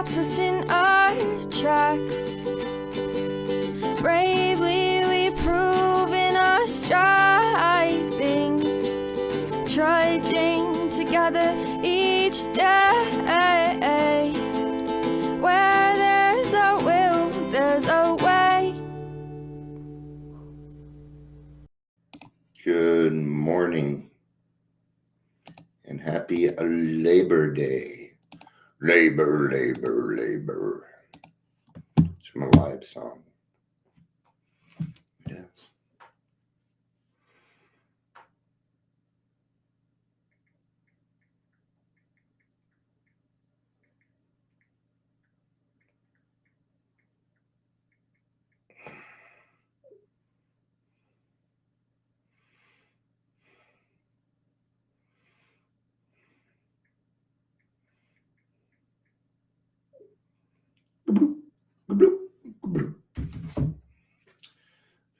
stops us in our tracks. Bravely we prove in our striving, trudging together each day. Where there's a will, there's a way. Good morning and happy Labor Day. Labor. It's from a live song. Yes.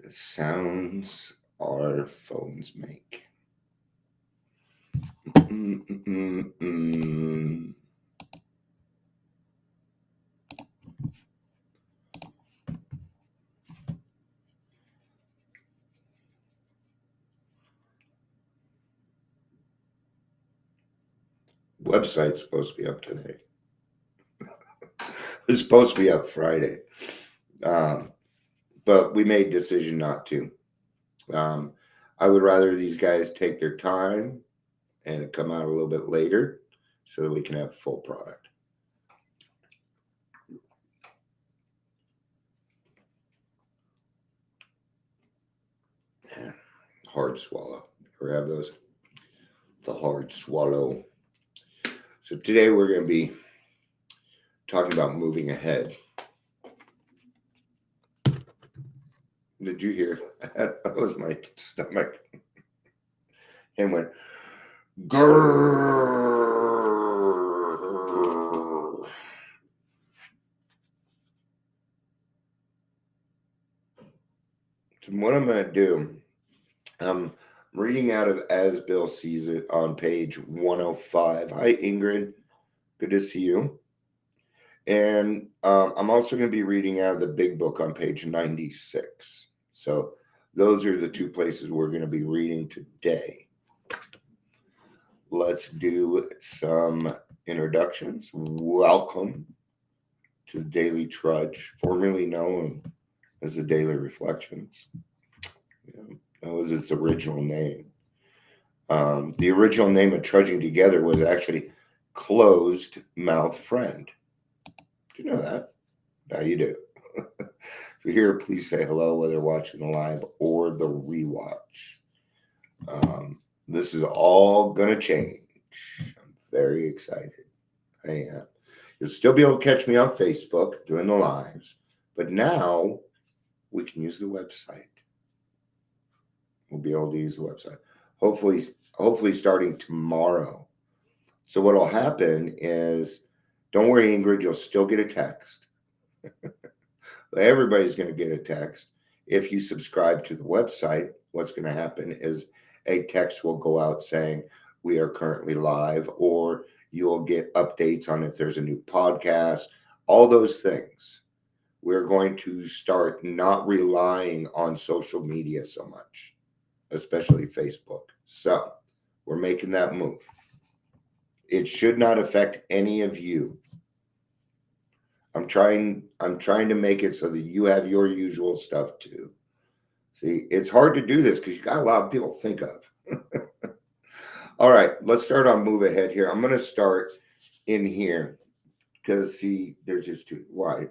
The sounds our phones make. Website's supposed to be up today. It's supposed to be up Friday. But we made a decision not to. I would rather these guys take their time and it come out a little bit later so that we can have full product. Hard swallow. Ever have those? The hard swallow. So today we're going to be talking about moving ahead. Did you hear that? That was my stomach. And went, grrr. So what I'm going to do, I'm reading out of As Bill Sees It on page 105. Hi, Ingrid. Good to see you. And I'm also going to be reading out of the big book on page 96. So those are the two places we're going to be reading today. Let's do some introductions. Welcome to the Daily Trudge, formerly known as the Daily Reflections. That was its original name. The original name of Trudging Together was actually Closed Mouth Friend. Do you know that? Now you do. If you're here, please say hello, whether watching the live or the rewatch. This is all going to change. I'm very excited. I am. You'll still be able to catch me on Facebook doing the lives, but now we can use the website. We'll be able to use the website. Hopefully starting tomorrow. So what will happen is, don't worry, Ingrid, you'll still get a text. Everybody's going to get a text. If you subscribe to the website, what's going to happen is a text will go out saying we are currently live, or you'll get updates on if there's a new podcast, all those things. We're going to start not relying on social media so much, especially Facebook. So we're making that move. It should not affect any of you. I'm trying to make it so that you have your usual stuff too. See, it's hard to do this because you got a lot of people to think of. All right, let's start on move ahead here. I'm going to start in here because, see, there's just two. Why?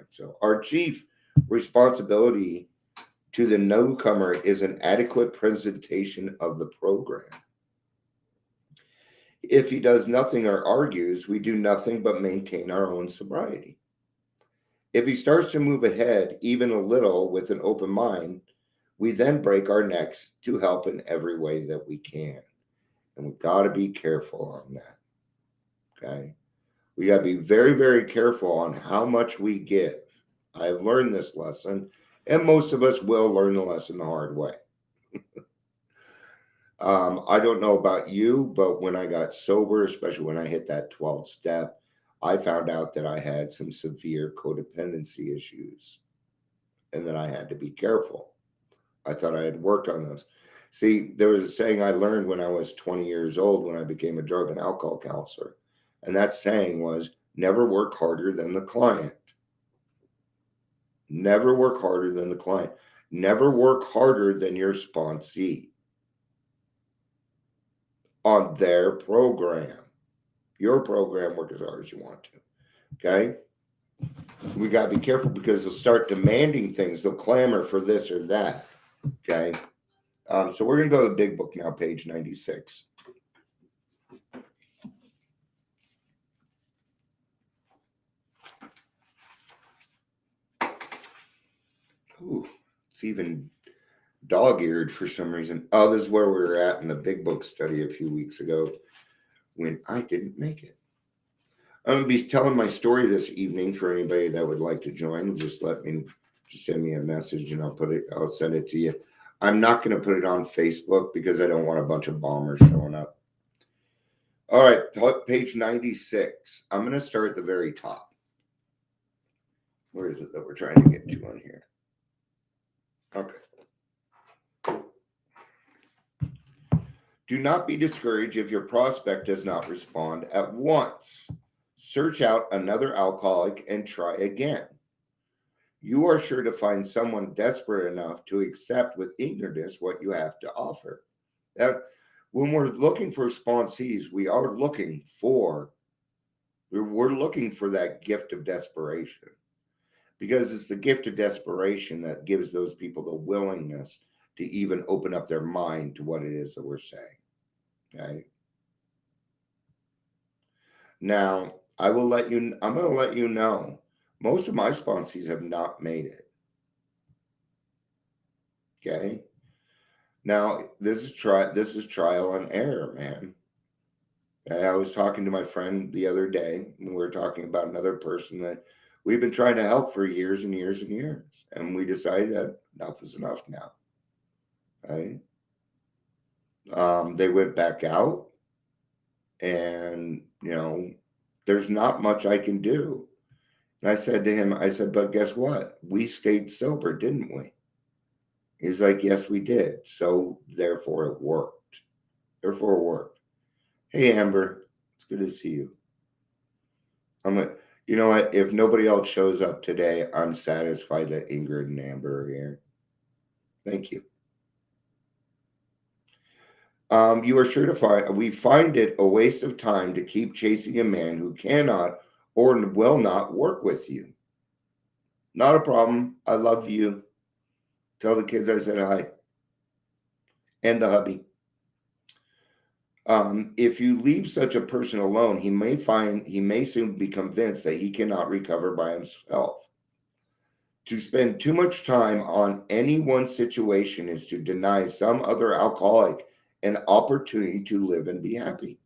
So our chief responsibility to the newcomer is an adequate presentation of the program. If he does nothing or argues, we do nothing but maintain our own sobriety. If he starts to move ahead even a little with an open mind, we then break our necks to help in every way that we can. And we've got to be careful on that. Okay? We got to be very, very careful on how much we give. I've learned this lesson, and most of us will learn the lesson the hard way. I don't know about you, but when I got sober, especially when I hit that 12th step, I found out that I had some severe codependency issues and that I had to be careful. I thought I had worked on those. See, there was a saying I learned when I was 20 years old when I became a drug and alcohol counselor. And that saying was never work harder than the client. Never work harder than the client. Never work harder than your sponsee on their program. Your program, work as hard as you want to. Okay? We got to be careful because they'll start demanding things. They'll clamor for this or that. Okay? So we're going to go to the big book now, page 96. Ooh, it's even dog-eared for some reason. Oh, this is where we were at in the big book study a few weeks ago when I didn't make it. I'm going to be telling my story this evening for anybody that would like to join. Just send me a message and I'll send it to you. I'm not going to put it on Facebook because I don't want a bunch of bombers showing up. All right, page 96. I'm going to start at the very top. Where is it that we're trying to get to on here? Okay. Do not be discouraged if your prospect does not respond at once. Search out another alcoholic and try again. You are sure to find someone desperate enough to accept with eagerness what you have to offer. Now, when we're looking for sponsees, we're looking for that gift of desperation, because it's the gift of desperation that gives those people the willingness to even open up their mind to what it is that we're saying. Okay. Now, I'm going to let you know, most of my sponsees have not made it. Okay. Now, this is trial and error, man. I was talking to my friend the other day, and we were talking about another person that we've been trying to help for years and years and years. And we decided that enough is enough now. Right? They went back out, and, there's not much I can do. And I said to him, but guess what? We stayed sober, didn't we? He's like, yes, we did. So therefore it worked. Hey, Amber, it's good to see you. I'm like, you know what? If nobody else shows up today, I'm satisfied that Ingrid and Amber are here. Thank you. You are sure to we find it a waste of time to keep chasing a man who cannot or will not work with you. Not a problem. I love you. Tell the kids I said hi. And the hubby. If you leave such a person alone, he may soon be convinced that he cannot recover by himself. To spend too much time on any one situation is to deny some other alcoholic an opportunity to live and be happy.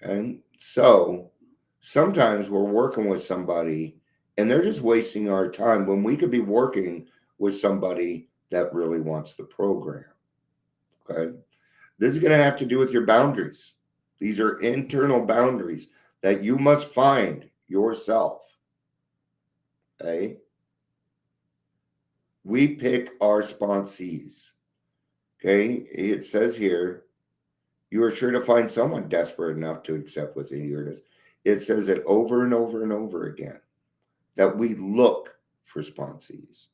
And so sometimes we're working with somebody and they're just wasting our time when we could be working with somebody that really wants the program. Okay. This is going to have to do with your boundaries. These are internal boundaries that you must find yourself. Okay. We pick our sponsees. Okay. It says here, you are sure to find someone desperate enough to accept with eagerness. It says it over and over and over again that we look for sponsees.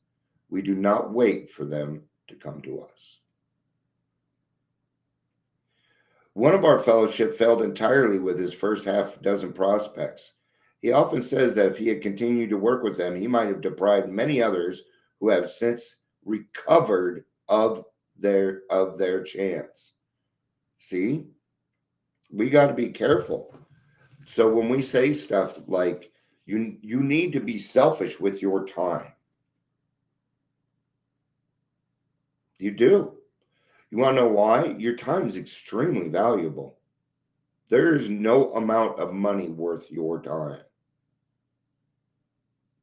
We do not wait for them to come to us. One of our fellowship failed entirely with his first half dozen prospects. He often says that if he had continued to work with them, he might have deprived many others who have since recovered of their chance. See, we got to be careful. So when we say stuff like, you need to be selfish with your time. You do. You want to know why? Your time is extremely valuable. There is no amount of money worth your time.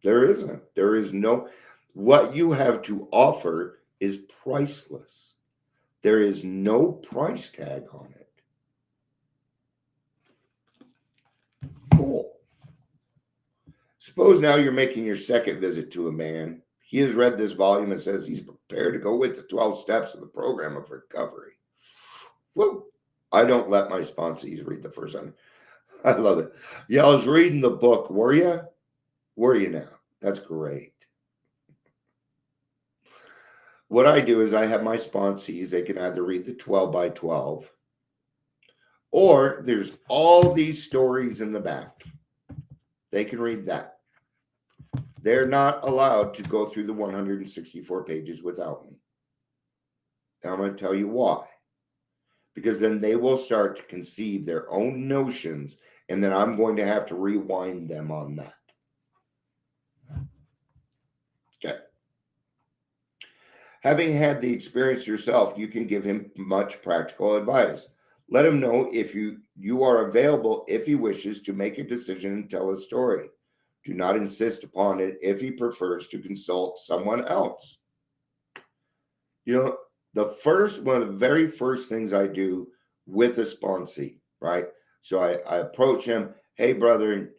There isn't. There is no. What you have to offer is priceless. There is no price tag on it. cool. Suppose now you're making your second visit to a man. He has read this volume and says he's prepared to go with the 12 steps of the program of recovery. Woo! I don't let my sponsees read the first one. I love it. Yeah, I was reading the book. Were you? Were you now? That's great. What I do is I have my sponsees. They can either read the 12 by 12 or there's all these stories in the back. They can read that. They're not allowed to go through the 164 pages without me. Now I'm going to tell you why. Because then they will start to conceive their own notions, and then I'm going to have to rewind them on that. Okay. Having had the experience yourself, you can give him much practical advice. Let him know if you are available if he wishes to make a decision and tell a story. Do not insist upon it if he prefers to consult someone else. You know, one of the very first things I do with a sponsee, right? So I approach him, hey brother,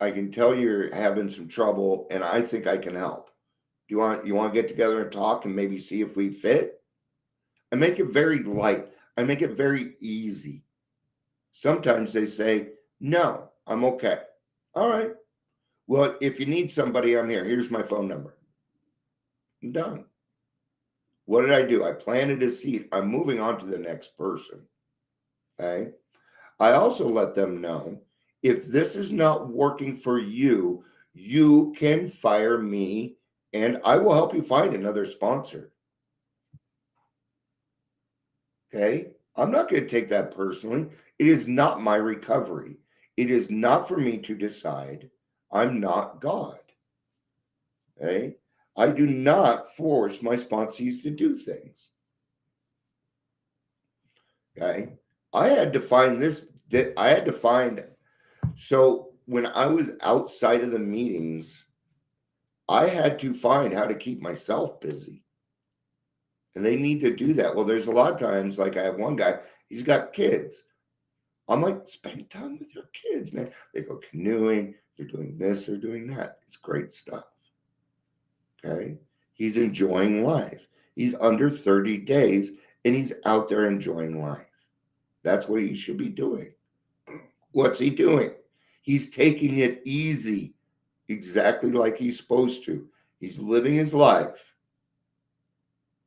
I can tell you're having some trouble and I think I can help. You want to get together and talk and maybe see if we fit? I make it very light. I make it very easy. Sometimes they say, no, I'm okay. All right. Well, if you need somebody, I'm here. Here's my phone number. I'm done. What did I do? I planted a seed. I'm moving on to the next person. Okay. I also let them know if this is not working for you, you can fire me and I will help you find another sponsor. Okay. I'm not going to take that personally. It is not my recovery. It is not for me to decide. I'm not God. Okay. I do not force my sponsees to do things. Okay. I had to find this. So when I was outside of the meetings, I had to find how to keep myself busy. And they need to do that. Well, there's a lot of times, like I have one guy, he's got kids. I'm like, spend time with your kids, man. They go canoeing, they're doing this, they're doing that. It's great stuff. Okay. He's enjoying life. He's under 30 days and he's out there enjoying life. That's what he should be doing. What's he doing? He's taking it easy, exactly like he's supposed to. He's living his life.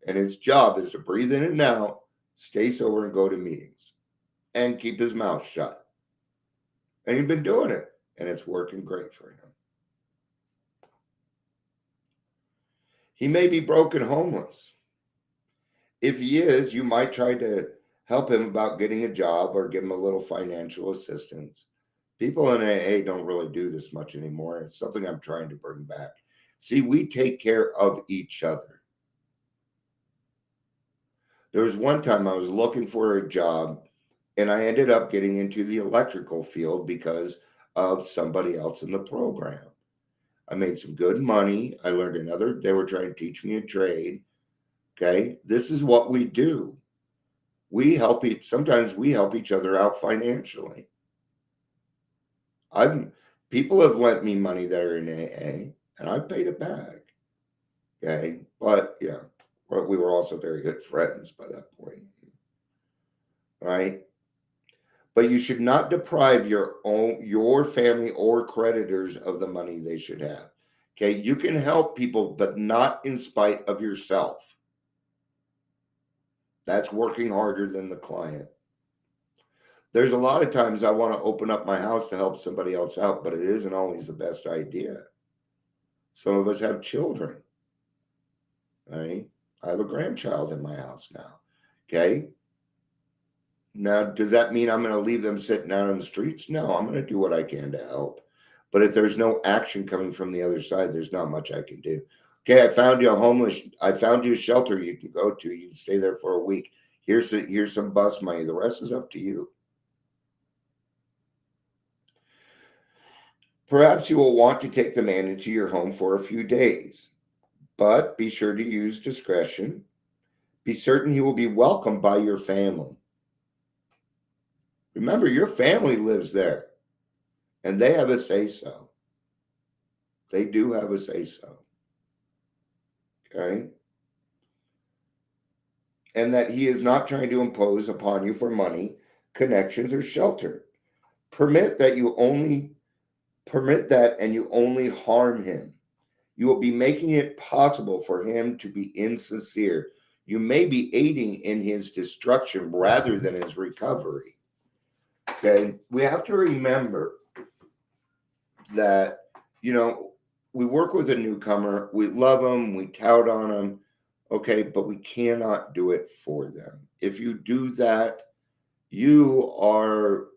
And his job is to breathe in and out, stay sober, and go to meetings and keep his mouth shut. And he's been doing it, and it's working great for him. He may be broken homeless. If he is, you might try to help him about getting a job or give him a little financial assistance. People in AA don't really do this much anymore. It's something I'm trying to bring back. See, we take care of each other. There was one time I was looking for a job and I ended up getting into the electrical field because of somebody else in the program. I made some good money. I learned they were trying to teach me a trade. Okay. This is what we do. Sometimes we help each other out financially. People have lent me money that are in AA and I've paid it back. Okay. But yeah, we were also very good friends by that point. Right. But you should not deprive your family or creditors of the money they should have. Okay. You can help people, but not in spite of yourself. That's working harder than the client. There's a lot of times I want to open up my house to help somebody else out, but it isn't always the best idea. Some of us have children. Right? I have a grandchild in my house now. Okay. Now, does that mean I'm going to leave them sitting out on the streets? No, I'm going to do what I can to help. But if there's no action coming from the other side, there's not much I can do. Okay, I found you a shelter you can go to. You can stay there for a week. Here's some bus money. The rest is up to you. Perhaps you will want to take the man into your home for a few days, but be sure to use discretion. Be certain he will be welcomed by your family. Remember, your family lives there. And they have a say-so. They do have a say-so. Okay? And that he is not trying to impose upon you for money, connections, or shelter. Permit that and you only harm him. You will be making it possible for him to be insincere. You may be aiding in his destruction rather than his recovery. Okay? We have to remember that, we work with a newcomer, we love them, we tout on them, okay, but we cannot do it for them. If you do that, they're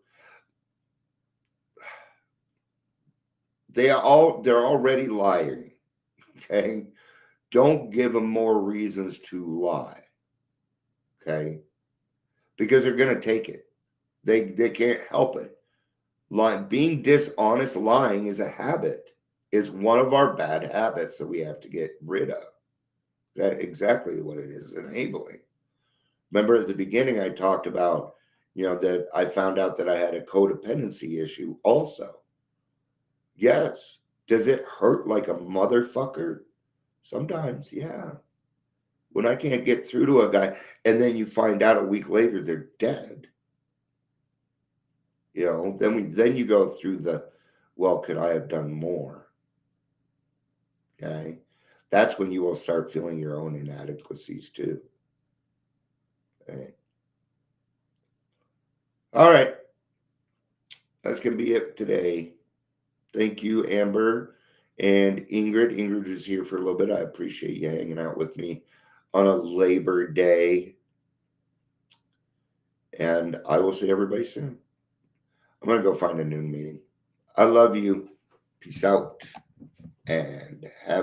already lying. Okay? Don't give them more reasons to lie. Okay? Because they're going to take it. They can't help it. Being dishonest, lying is a habit. Is one of our bad habits that we have to get rid of. That's exactly what it is, enabling. Remember at the beginning I talked about, that I found out that I had a codependency issue also. Yes. Does it hurt like a motherfucker? Sometimes, yeah. When I can't get through to a guy and then you find out a week later they're dead. Then you go through well, could I have done more? Okay. That's when you will start feeling your own inadequacies too. Okay. All right. That's going to be it today. Thank you, Amber and Ingrid. Ingrid is here for a little bit. I appreciate you hanging out with me on a Labor Day. And I will see everybody soon. I'm going to go find a noon meeting. I love you. Peace out. And have